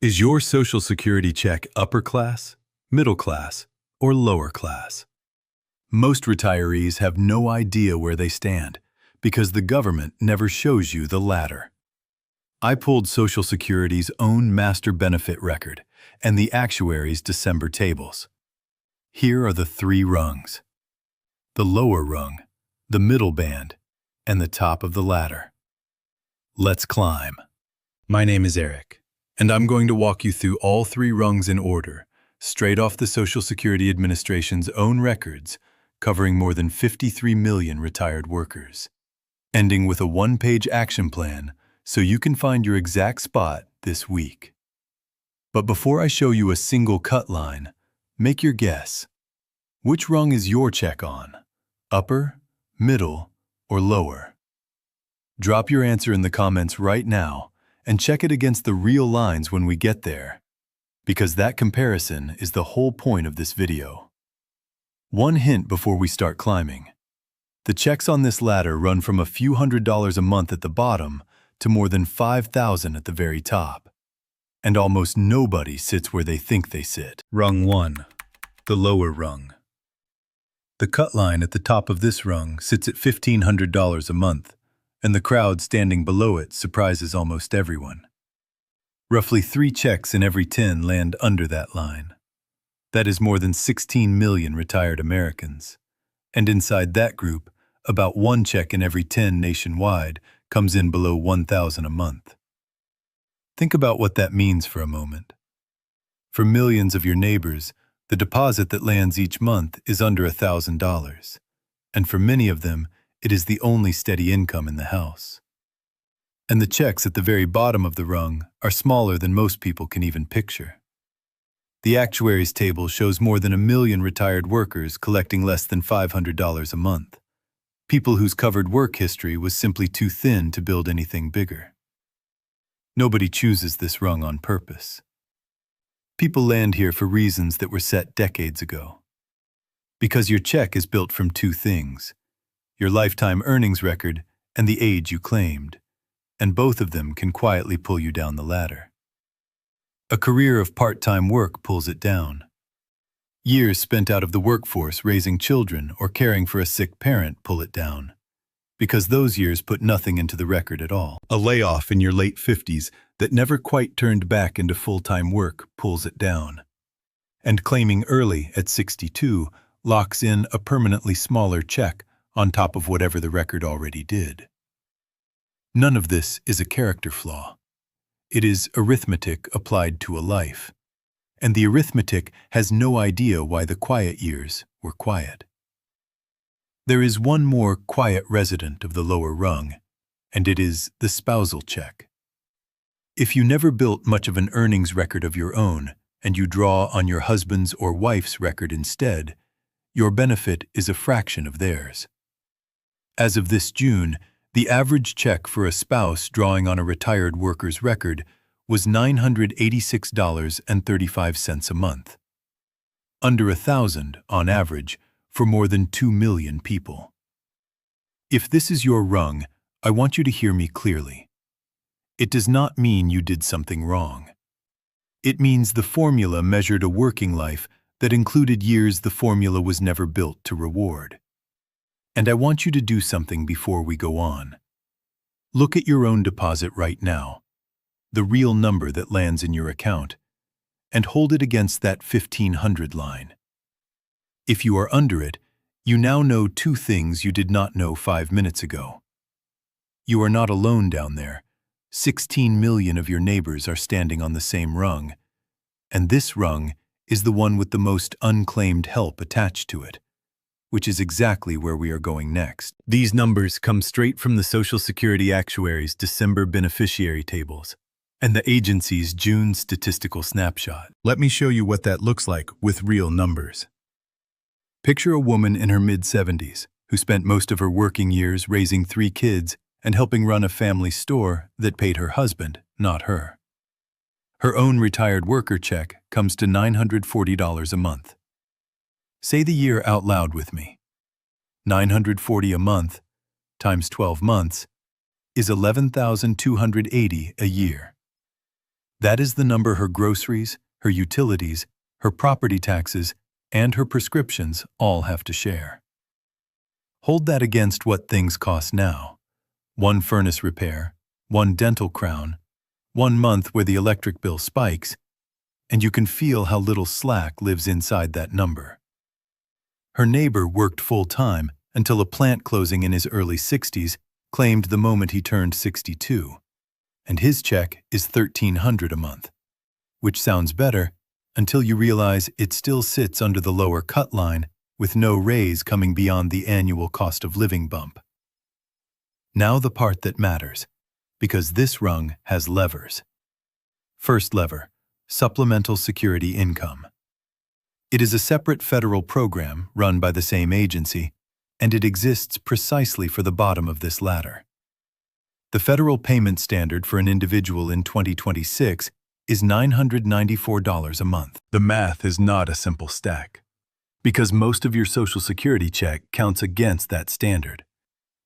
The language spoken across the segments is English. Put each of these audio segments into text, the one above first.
Is your Social Security check upper class, middle class, or lower class? Most retirees have no idea where they stand because the government never shows you the ladder. I pulled Social Security's own master benefit record and the actuary's December tables. Here are the three rungs: the lower rung, the middle band, and the top of the ladder. Let's climb. My name is Eric, and I'm going to walk you through all three rungs in order, straight off the Social Security Administration's own records, covering more than 53 million retired workers, ending with a one-page action plan so you can find your exact spot this week. But before I show you a single cut line, make your guess. Which rung is your check on? Upper, middle, or lower? Drop your answer in the comments right now and check it against the real lines when we get there, because that comparison is the whole point of this video. One hint before we start climbing. The checks on this ladder run from a few $100s a month at the bottom to more than $5,000 at the very top. And almost nobody sits where they think they sit. Rung 1, the lower rung. The cut line at the top of this rung sits at $1,500 a month, and the crowd standing below it surprises almost everyone. Roughly 3 checks in every 10 land under that line. That is more than 16 million retired Americans. And inside that group, about 1 check in every 10 nationwide comes in below $1,000 a month. Think about what that means for a moment. For millions of your neighbors, the deposit that lands each month is under $1,000, and for many of them, it is the only steady income in the house. And the checks at the very bottom of the rung are smaller than most people can even picture. The actuary's table shows more than 1 million retired workers collecting less than $500 a month. People whose covered work history was simply too thin to build anything bigger. Nobody chooses this rung on purpose. People land here for reasons that were set decades ago. Because your check is built from 2 things: your lifetime earnings record and the age you claimed, and both of them can quietly pull you down the ladder. A career of part-time work pulls it down. Years spent out of the workforce raising children or caring for a sick parent pull it down, because those years put nothing into the record at all. A layoff in your late 50s that never quite turned back into full-time work pulls it down. And claiming early at 62 locks in a permanently smaller check on top of whatever the record already did. None of this is a character flaw. It is arithmetic applied to a life. And the arithmetic has no idea why the quiet years were quiet. There is one more quiet resident of the lower rung, and it is the spousal check. If you never built much of an earnings record of your own, and you draw on your husband's or wife's record instead, your benefit is a fraction of theirs. As of this June, the average check for a spouse drawing on a retired worker's record was $986.35 a month. Under $1,000 on average for more than 2 million people. If this is your rung, I want you to hear me clearly. It does not mean you did something wrong. It means the formula measured a working life that included years the formula was never built to reward. And I want you to do something before we go on. Look at your own deposit right now, the real number that lands in your account, and hold it against that 1,500 line. If you are under it, you now know 2 things you did not know 5 minutes ago. You are not alone down there. 16 million of your neighbors are standing on the same rung, and this rung is the one with the most unclaimed help attached to it, which is exactly where we are going next. These numbers come straight from the Social Security Actuary's December beneficiary tables and the agency's June statistical snapshot. Let me show you what that looks like with real numbers. Picture a woman in her mid-70s who spent most of her working years raising 3 kids and helping run a family store that paid her husband, not her. Her own retired worker check comes to $940 a month. Say the year out loud with me. $940 a month times 12 months is $11,280 a year. That is the number her groceries, her utilities, her property taxes, and her prescriptions all have to share. Hold that against what things cost now. One furnace repair, one dental crown, 1 month where the electric bill spikes, and you can feel how little slack lives inside that number. Her neighbor worked full-time until a plant closing in his early 60s claimed the moment he turned 62, and his check is $1,300 a month, which sounds better until you realize it still sits under the lower cut line with no raise coming beyond the annual cost of living bump. Now the part that matters, because this rung has levers. First lever, supplemental security income. It is a separate federal program run by the same agency, and it exists precisely for the bottom of this ladder. The federal payment standard for an individual in 2026 is $994 a month. The math is not a simple stack, because most of your Social Security check counts against that standard.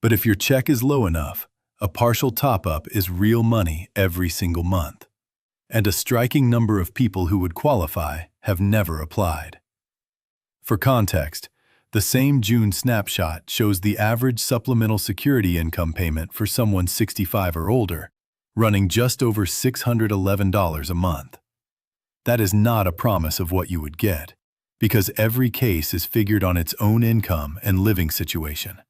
But if your check is low enough, a partial top-up is real money every single month. And a striking number of people who would qualify have never applied. For context, the same June snapshot shows the average supplemental security income payment for someone 65 or older, running just over $611 a month. That is not a promise of what you would get, because every case is figured on its own income and living situation.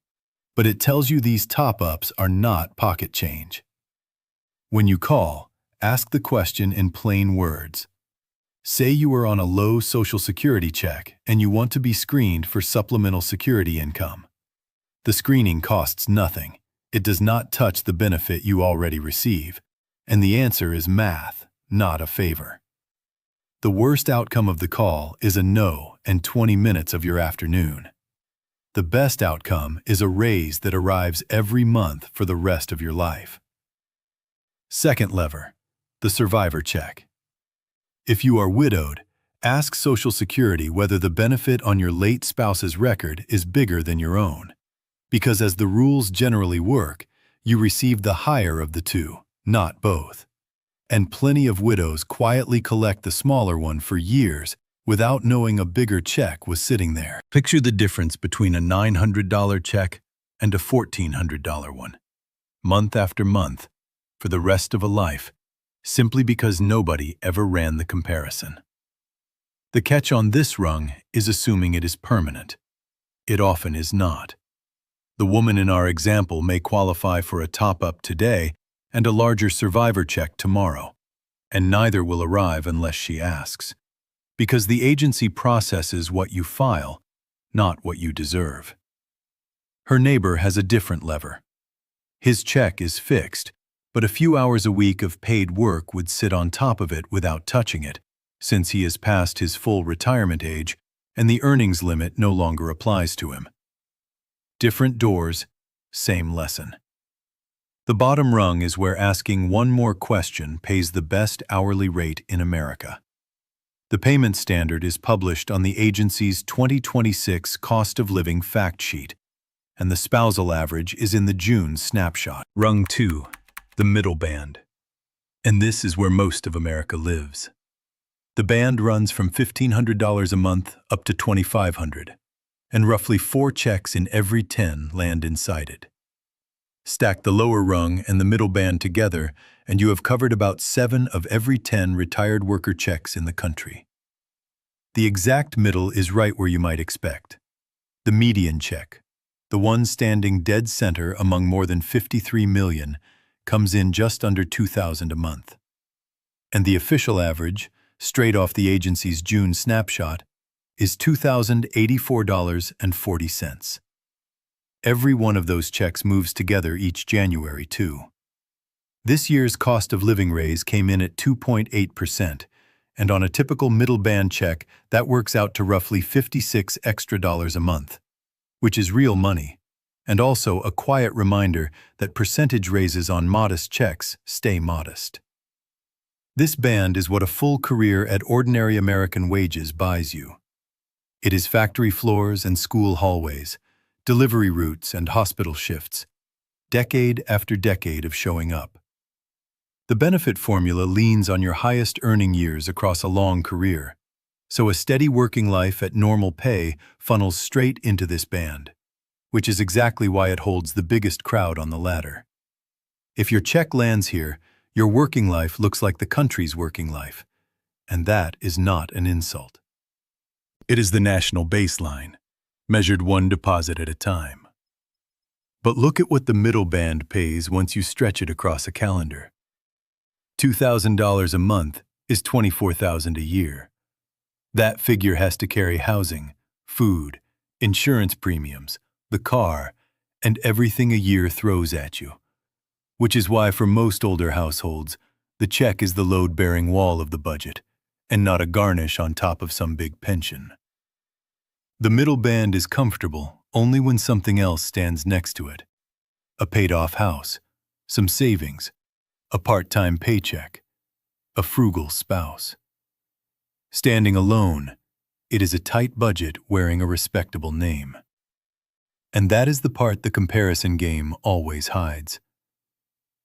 But it tells you these top-ups are not pocket change. When you call, ask the question in plain words. Say you are on a low Social Security check and you want to be screened for supplemental security income. The screening costs nothing. It does not touch the benefit you already receive, and the answer is math, not a favor. The worst outcome of the call is a no and 20 minutes of your afternoon. The best outcome is a raise that arrives every month for the rest of your life. Second lever, the survivor check. If you are widowed, ask Social Security whether the benefit on your late spouse's record is bigger than your own, because as the rules generally work, you receive the higher of the two, not both. And plenty of widows quietly collect the smaller one for years without knowing a bigger check was sitting there. Picture the difference between a $900 check and a $1,400 one, month after month, for the rest of a life, simply because nobody ever ran the comparison. The catch on this rung is assuming it is permanent. It often is not. The woman in our example may qualify for a top-up today and a larger survivor check tomorrow, and neither will arrive unless she asks, because the agency processes what you file, not what you deserve. Her neighbor has a different lever. His check is fixed, but a few hours a week of paid work would sit on top of it without touching it, since he is past his full retirement age and the earnings limit no longer applies to him. Different doors, same lesson. The bottom rung is where asking one more question pays the best hourly rate in America. The payment standard is published on the agency's 2026 Cost of Living Fact Sheet, and the spousal average is in the June snapshot. Rung 2, the middle band. And this is where most of America lives. The band runs from $1,500 a month up to $2,500, and roughly 4 checks in every 10 land inside it. Stack the lower rung and the middle band together, and you have covered about 7 of every 10 retired worker checks in the country. The exact middle is right where you might expect. The median check, the one standing dead center among more than 53 million, comes in just under $2,000 a month. And the official average, straight off the agency's June snapshot, is $2,084.40. Every one of those checks moves together each January, too. This year's cost of living raise came in at 2.8%, and on a typical middle band check, that works out to roughly $56 extra a month, which is real money, and also a quiet reminder that percentage raises on modest checks stay modest. This band is what a full career at ordinary American wages buys you. It is factory floors and school hallways, delivery routes and hospital shifts, decade after decade of showing up. The benefit formula leans on your highest earning years across a long career, so a steady working life at normal pay funnels straight into this band, which is exactly why it holds the biggest crowd on the ladder. If your check lands here, your working life looks like the country's working life, and that is not an insult. It is the national baseline, measured one deposit at a time. But look at what the middle band pays once you stretch it across a calendar. $2,000 a month is $24,000 a year. That figure has to carry housing, food, insurance premiums, the car, and everything a year throws at you. Which is why for most older households, the check is the load-bearing wall of the budget, and not a garnish on top of some big pension. The middle band is comfortable only when something else stands next to it. A paid-off house, some savings, a part-time paycheck, a frugal spouse. Standing alone, it is a tight budget wearing a respectable name. And that is the part the comparison game always hides.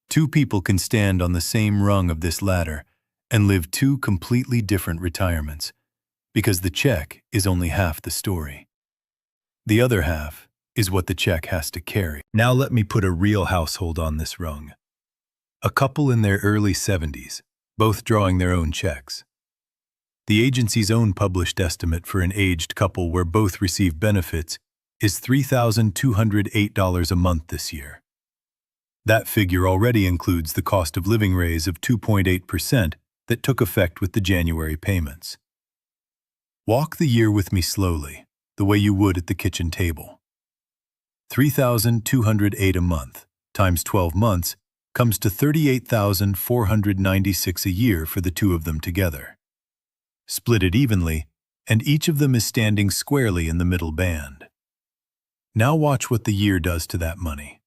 Two people can stand on the same rung of this ladder and live two completely different retirements, because the check is only half the story. The other half is what the check has to carry. Now let me put a real household on this rung. A couple in their early 70s, both drawing their own checks. The agency's own published estimate for an aged couple where both receive benefits is $3,208 a month this year. That figure already includes the cost of living raise of 2.8% that took effect with the January payments. Walk the year with me slowly, the way you would at the kitchen table. $3,208 a month times 12 months comes to $38,496 a year for the two of them together. Split it evenly, and each of them is standing squarely in the middle band. Now watch what the year does to that money.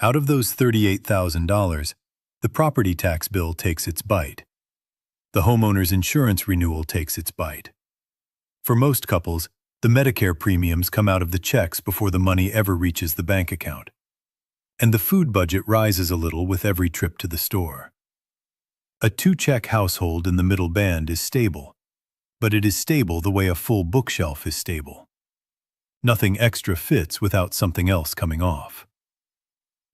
Out of those $38,000, the property tax bill takes its bite. The homeowner's insurance renewal takes its bite. For most couples, the Medicare premiums come out of the checks before the money ever reaches the bank account. And the food budget rises a little with every trip to the store. A two-check household in the middle band is stable, but it is stable the way a full bookshelf is stable. Nothing extra fits without something else coming off.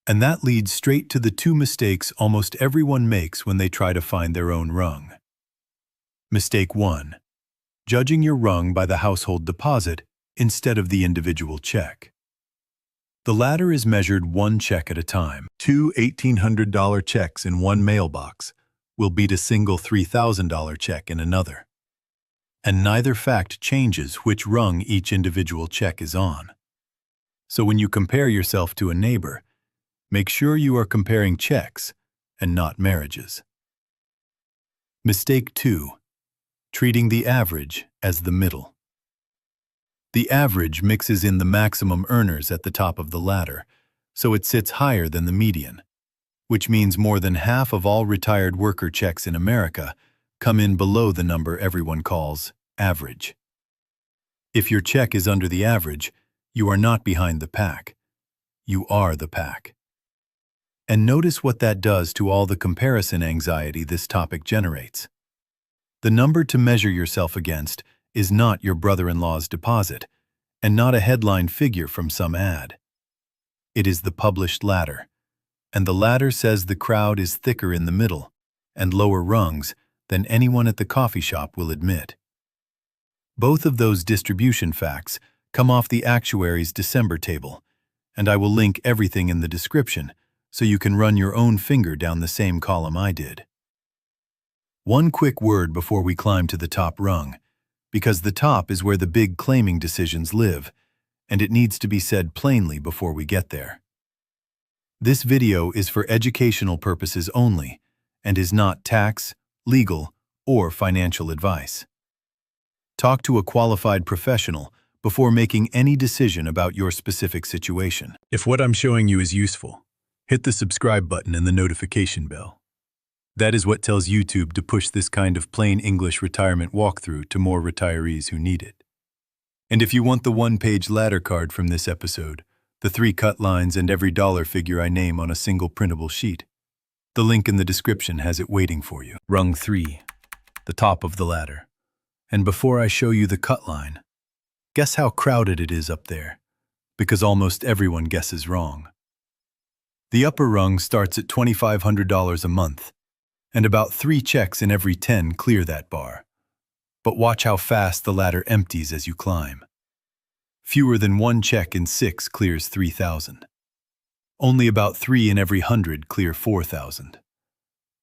And that leads straight to the two mistakes almost everyone makes when they try to find their own rung. Mistake 1. Judging your rung by the household deposit instead of the individual check. The ladder is measured one check at a time. Two $1,800 checks in one mailbox will beat a single $3,000 check in another. And neither fact changes which rung each individual check is on. So when you compare yourself to a neighbor, make sure you are comparing checks and not marriages. Mistake 2. Treating the average as the middle. The average mixes in the maximum earners at the top of the ladder, so it sits higher than the median, which means more than half of all retired worker checks in America come in below the number everyone calls average. If your check is under the average, you are not behind the pack. You are the pack. And notice what that does to all the comparison anxiety this topic generates. The number to measure yourself against is not your brother-in-law's deposit, and not a headline figure from some ad. It is the published ladder, and the ladder says the crowd is thicker in the middle and lower rungs than anyone at the coffee shop will admit. Both of those distribution facts come off the actuary's December table, and I will link everything in the description so you can run your own finger down the same column I did. One quick word before we climb to the top rung, because the top is where the big claiming decisions live, and it needs to be said plainly before we get there. This video is for educational purposes only, and is not tax, legal, or financial advice. Talk to a qualified professional before making any decision about your specific situation. If what I'm showing you is useful, hit the subscribe button and the notification bell. That is what tells YouTube to push this kind of plain English retirement walkthrough to more retirees who need it. And if you want the one-page ladder card from this episode, the 3 cut lines and every dollar figure I name on a single printable sheet, The link in the description has it waiting for you. Rung 3, the top of the ladder. And before I show you the cut line, guess how crowded it is up there, because almost everyone guesses wrong. The upper rung starts at $2,500 a month, and about 3 checks in every 10 clear that bar. But watch how fast the ladder empties as you climb. Fewer than 1 check in 6 clears $3,000. Only about 3 in every 100 clear $4,000.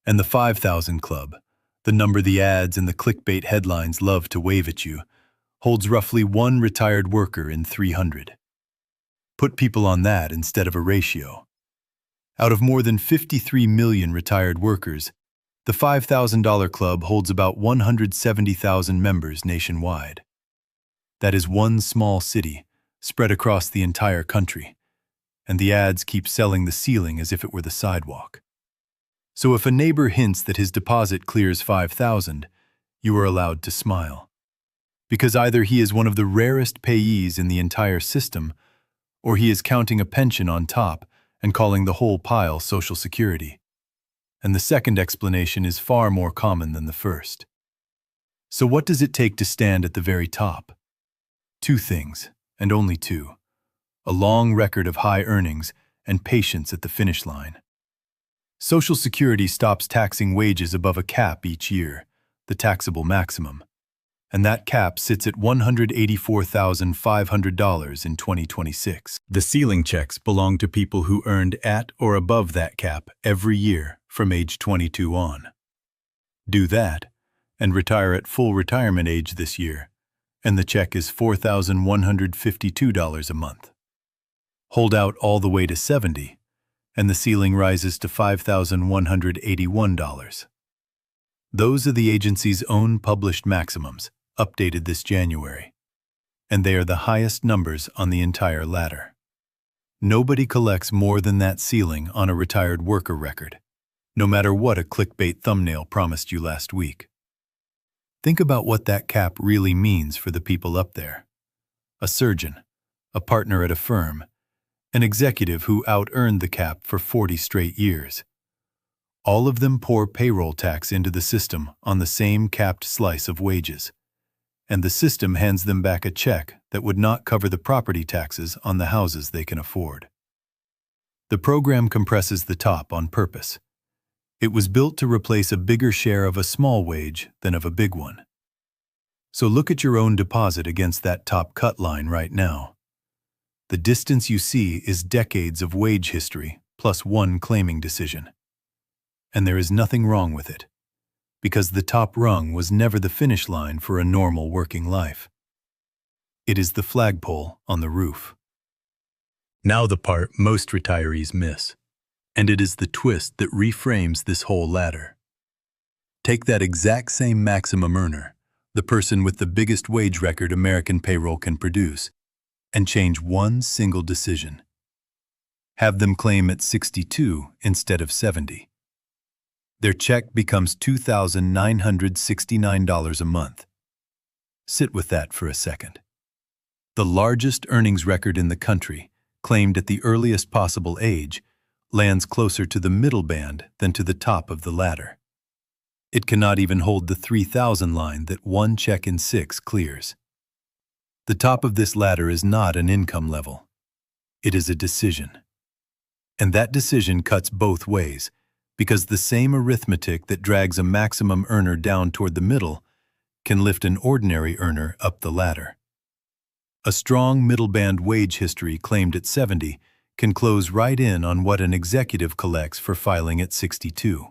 And the 5,000 club, the number the ads and the clickbait headlines love to wave at you, holds roughly 1 retired worker in 300. Put people on that instead of a ratio. Out of more than 53 million retired workers, the $5,000 club holds about 170,000 members nationwide. That is one small city, spread across the entire country, and the ads keep selling the ceiling as if it were the sidewalk. So if a neighbor hints that his deposit clears $5,000, you are allowed to smile. Because either he is one of the rarest payees in the entire system, or he is counting a pension on top and calling the whole pile Social Security. And the second explanation is far more common than the first. So what does it take to stand at the very top? 2 things, and only 2. A long record of high earnings and patience at the finish line. Social Security stops taxing wages above a cap each year, the taxable maximum, and that cap sits at $184,500 in 2026. The ceiling checks belong to people who earned at or above that cap every year from age 22 on. Do that, and retire at full retirement age this year, and the check is $4,152 a month. Hold out all the way to 70, and the ceiling rises to $5,181. Those are the agency's own published maximums, updated this January, and they are the highest numbers on the entire ladder. Nobody collects more than that ceiling on a retired worker record, no matter what a clickbait thumbnail promised you last week. Think about what that cap really means for the people up there. A surgeon, a partner at a firm, an executive who out-earned the cap for 40 straight years. All of them pour payroll tax into the system on the same capped slice of wages, and the system hands them back a check that would not cover the property taxes on the houses they can afford. The program compresses the top on purpose. It was built to replace a bigger share of a small wage than of a big one. So look at your own deposit against that top cut line right now. The distance you see is decades of wage history plus 1 claiming decision. And there is nothing wrong with it, because the top rung was never the finish line for a normal working life. It is the flagpole on the roof. Now the part most retirees miss, and it is the twist that reframes this whole ladder. Take that exact same maximum earner, the person with the biggest wage record American payroll can produce, and change one single decision. Have them claim at 62 instead of 70. Their check becomes $2,969 a month. Sit with that for a second. The largest earnings record in the country, claimed at the earliest possible age, lands closer to the middle band than to the top of the ladder. It cannot even hold the 3,000 line that 1 check in 6 clears. The top of this ladder is not an income level. It is a decision. And that decision cuts both ways, because the same arithmetic that drags a maximum earner down toward the middle can lift an ordinary earner up the ladder. A strong middle band wage history claimed at 70 can close right in on what an executive collects for filing at 62.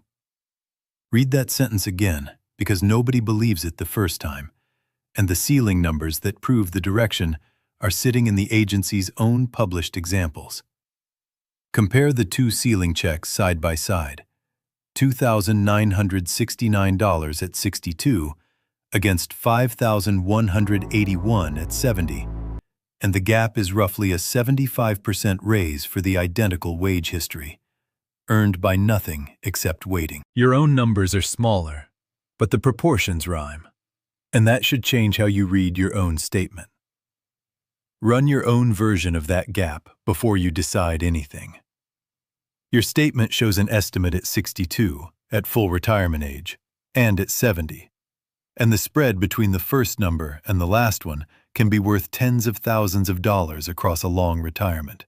Read that sentence again, because nobody believes it the first time, and the ceiling numbers that prove the direction are sitting in the agency's own published examples. Compare the 2 ceiling checks side by side, $2,969 at 62 against $5,181 at 70, and the gap is roughly a 75% raise for the identical wage history, earned by nothing except waiting. Your own numbers are smaller, but the proportions rhyme, and that should change how you read your own statement. Run your own version of that gap before you decide anything. Your statement shows an estimate at 62, at full retirement age, and at 70. And the spread between the first number and the last one can be worth tens of thousands of dollars across a long retirement,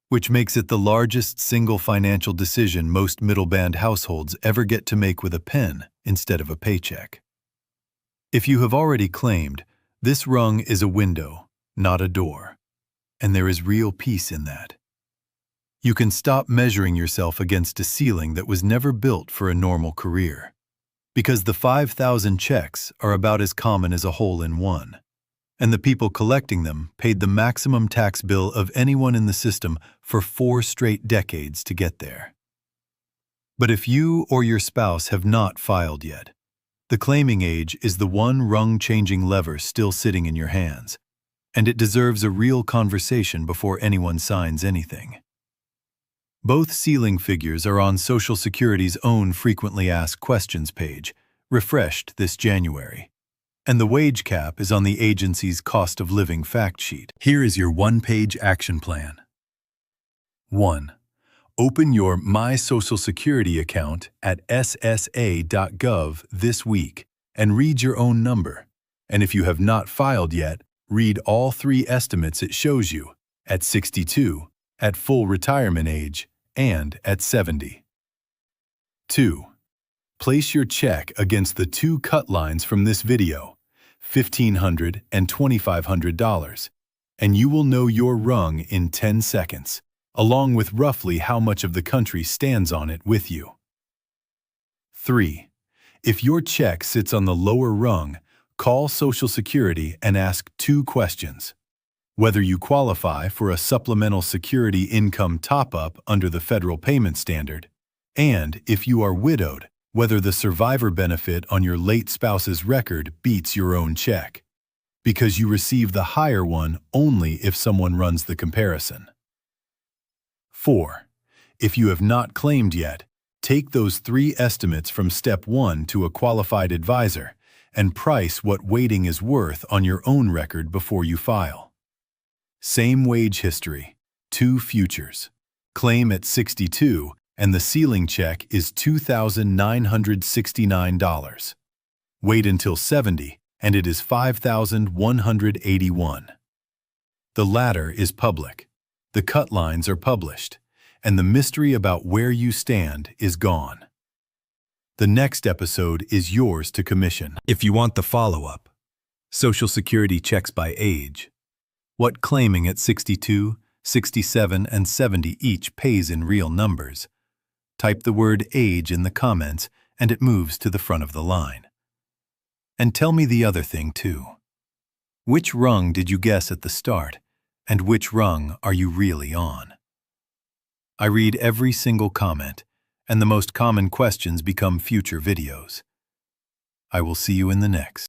which makes it the largest single financial decision most middle-band households ever get to make with a pen instead of a paycheck. If you have already claimed, this rung is a window, not a door, and there is real peace in that. You can stop measuring yourself against a ceiling that was never built for a normal career, because the 5,000 checks are about as common as a hole in one, and the people collecting them paid the maximum tax bill of anyone in the system for 4 straight decades to get there. But if you or your spouse have not filed yet, the claiming age is the one rung-changing lever still sitting in your hands, and it deserves a real conversation before anyone signs anything. Both ceiling figures are on Social Security's own Frequently Asked Questions page, refreshed this January, and the wage cap is on the agency's cost of living fact sheet. Here is your one-page action plan. 1. Open your My Social Security account at ssa.gov this week and read your own number. And if you have not filed yet, read all 3 estimates it shows you at 62, at full retirement age, and at 70. 2. Place your check against the 2 cut lines from this video, $1,500 and $2,500, and you will know your rung in 10 seconds, along with roughly how much of the country stands on it with you. 3. If your check sits on the lower rung, call Social Security and ask 2 questions. Whether you qualify for a supplemental security income top-up under the federal payment standard, and if you are widowed, whether the survivor benefit on your late spouse's record beats your own check, because you receive the higher one only if someone runs the comparison. 4. If you have not claimed yet, take those 3 estimates from Step 1 to a qualified advisor and price what waiting is worth on your own record before you file. Same wage history, 2 futures. Claim at 62, and the ceiling check is $2,969. Wait until 70, and it is $5,181. The latter is public. The cut lines are published, and the mystery about where you stand is gone. The next episode is yours to commission. If you want the follow-up, Social Security checks by age. What claiming at 62, 67, and 70 each pays in real numbers. Type the word age in the comments and it moves to the front of the line. And tell me the other thing too. Which rung did you guess at the start, and which rung are you really on? I read every single comment, and the most common questions become future videos. I will see you in the next.